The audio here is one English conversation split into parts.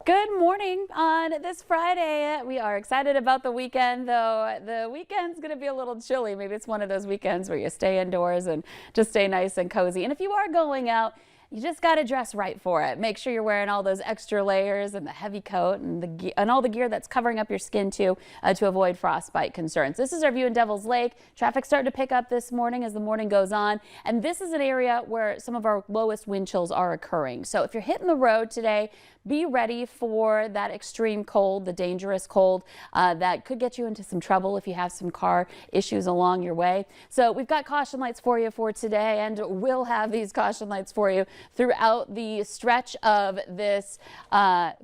Good morning on this Friday. We are excited about the weekend, though the weekend's going to be a little chilly. Maybe it's one of those weekends where you stay indoors and just stay nice and cozy. And if you are going out, you just got to dress right for it. Make sure you're wearing all those extra layers and the heavy coat and all the gear that's covering up your skin too, to avoid frostbite concerns. This is our view in Devil's Lake. Traffic starting to pick up this morning as the morning goes on. And this is an area where some of our lowest wind chills are occurring. So if you're hitting the road today, be ready for that extreme cold, the dangerous cold that could get you into some trouble if you have some car issues along your way. So we've got caution lights for you for today, and we'll have these caution lights for you throughout the stretch of this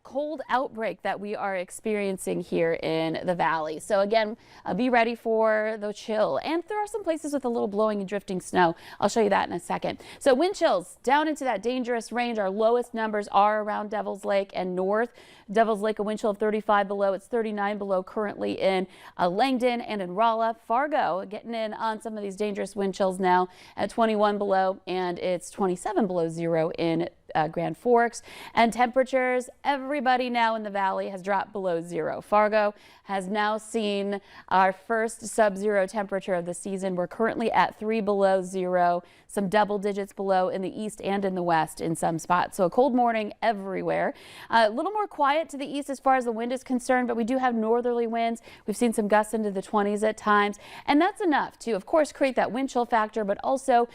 cold outbreak that we are experiencing here in the valley. So again, be ready for the chill. And there are some places with a little blowing and drifting snow. I'll show you that in a second. So wind chills down into that dangerous range. Our lowest numbers are around Devil's Lake and north. Devil's Lake, a wind chill of 35 below. It's 39 below currently in Langdon and in Rolla. Fargo getting in on some of these dangerous wind chills now at 21 below, and it's 27 below zero in Grand Forks. And temperatures, everybody now in the valley has dropped below zero. Fargo has now seen our first sub-zero temperature of the season. We're currently at 3 below zero, some double digits below in the east and in the west in some spots. So a cold morning everywhere. A little more quiet to the east as far as the wind is concerned, but we do have northerly winds. We've seen some gusts into the 20s at times, and that's enough to, of course, create that wind chill factor, but also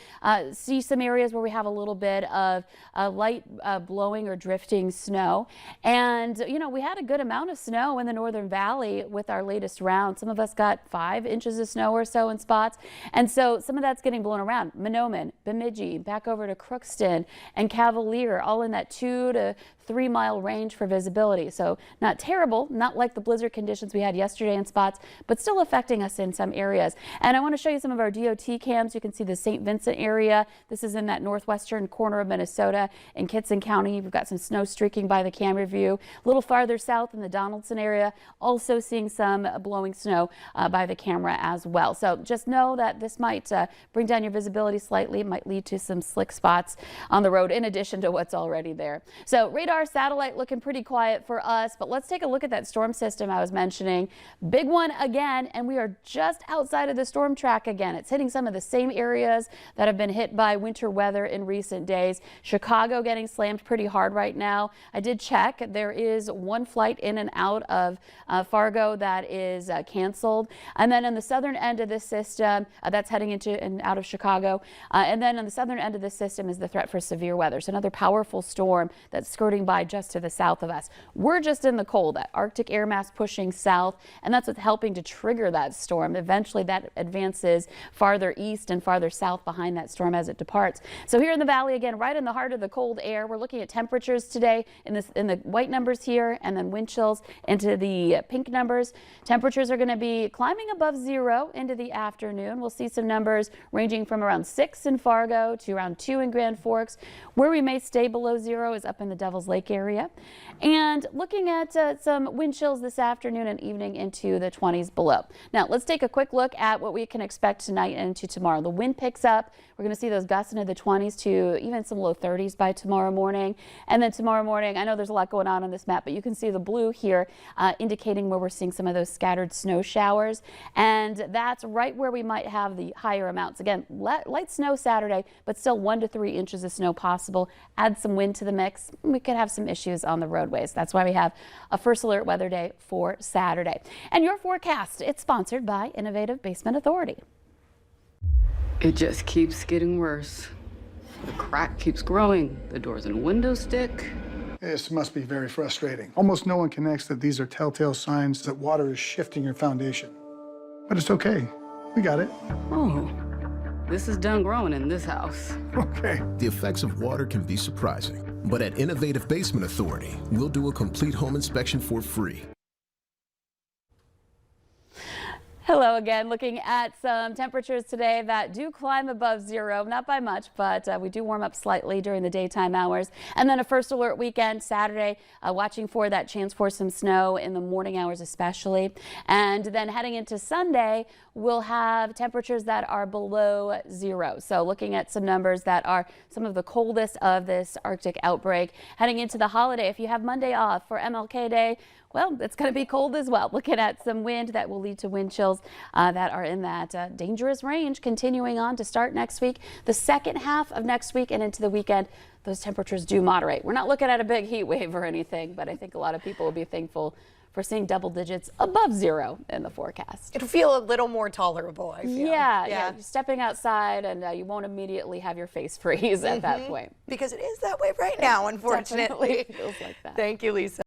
see some areas where we have a little bit of light blowing or drifting snow. And, you know, we had a good amount of snow in the Northern Valley with our latest round. Some of us got 5 inches of snow or so in spots. And so some of that's getting blown around. Mahnomen, Bemidji, back over to Crookston and Cavalier, all in that 2 to 3 mile range for visibility. So not terrible, not like the blizzard conditions we had yesterday in spots, but still affecting us in some areas. And I want to show you some of our DOT cams. You can see the St. Vincent area. This is in that northwestern corner of Minnesota in Kitson County. We've got some snow streaking by the camera view. A little farther south in the Donaldson area, also seeing some blowing snow by the camera as well. So just know that this might bring down your visibility slightly. It might lead to some slick spots on the road in addition to what's already there. So radar satellite looking pretty quiet for us, but let's take a look at that storm system I was mentioning. Big one again, and we are just outside of the storm track again. It's hitting some of the same areas that have been hit by winter weather in recent days. Chicago getting slammed pretty hard right now. I did check. There is one flight in and out of Fargo that is canceled. And then on the southern end of this system, that's heading into and out of Chicago. And then on the southern end of this system is the threat for severe weather. So another powerful storm that's skirting by just to the south of us. We're just in the cold, that Arctic air mass pushing south, and that's what's helping to trigger that storm. Eventually that advances farther east and farther south behind that storm as it departs. So here in the valley again, right in the heart of the cold air, we're looking at temperatures today in the white numbers here, and then wind chills into the pink numbers. Temperatures are going to be climbing above zero into the afternoon. We'll see some numbers ranging from around 6 in Fargo to around 2 in Grand Forks. Where we may stay below zero is up in the Devil's Lake area. And looking at some wind chills this afternoon and evening into the 20s below. Now let's take a quick look at what we can expect tonight and into tomorrow. The wind picks up. We're going to see those gusts into the 20s to even some low 30s by tomorrow morning. And then tomorrow morning, I know there's a lot going on this map, but you can see the blue here indicating where we're seeing some of those scattered snow showers. And that's right where we might have the higher amounts. Again, light snow Saturday, but still 1 to 3 inches of snow possible. Add some wind to the mix. We could have some issues on the roadways. That's why we have a first alert weather day for Saturday. And your forecast, it's sponsored by Innovative Basement Authority. It just keeps getting worse. The crack keeps growing. The doors and windows stick. This must be very frustrating. Almost no one connects that these are telltale signs that water is shifting your foundation. But it's okay. We got it. Oh, this is done growing in this house. Okay. The effects of water can be surprising, but at Innovative Basement Authority, we'll do a complete home inspection for free. Hello again. Looking at some temperatures today that do climb above zero, not by much, but we do warm up slightly during the daytime hours. And then a first alert weekend Saturday, watching for that chance for some snow in the morning hours especially. And then heading into Sunday, we'll have temperatures that are below zero. So looking at some numbers that are some of the coldest of this Arctic outbreak. Heading into the holiday, if you have Monday off for MLK Day, well, it's going to be cold as well. Looking at some wind that will lead to wind chills that are in that dangerous range continuing on to start next week. The second half of next week and into the weekend, those temperatures do moderate. We're not looking at a big heat wave or anything, but I think a lot of people will be thankful for seeing double digits above zero in the forecast. It'll feel a little more tolerable, I feel. Yeah. You're stepping outside and you won't immediately have your face freeze at that point. Because it is that way right now, unfortunately. Definitely feels like that. Thank you, Lisa.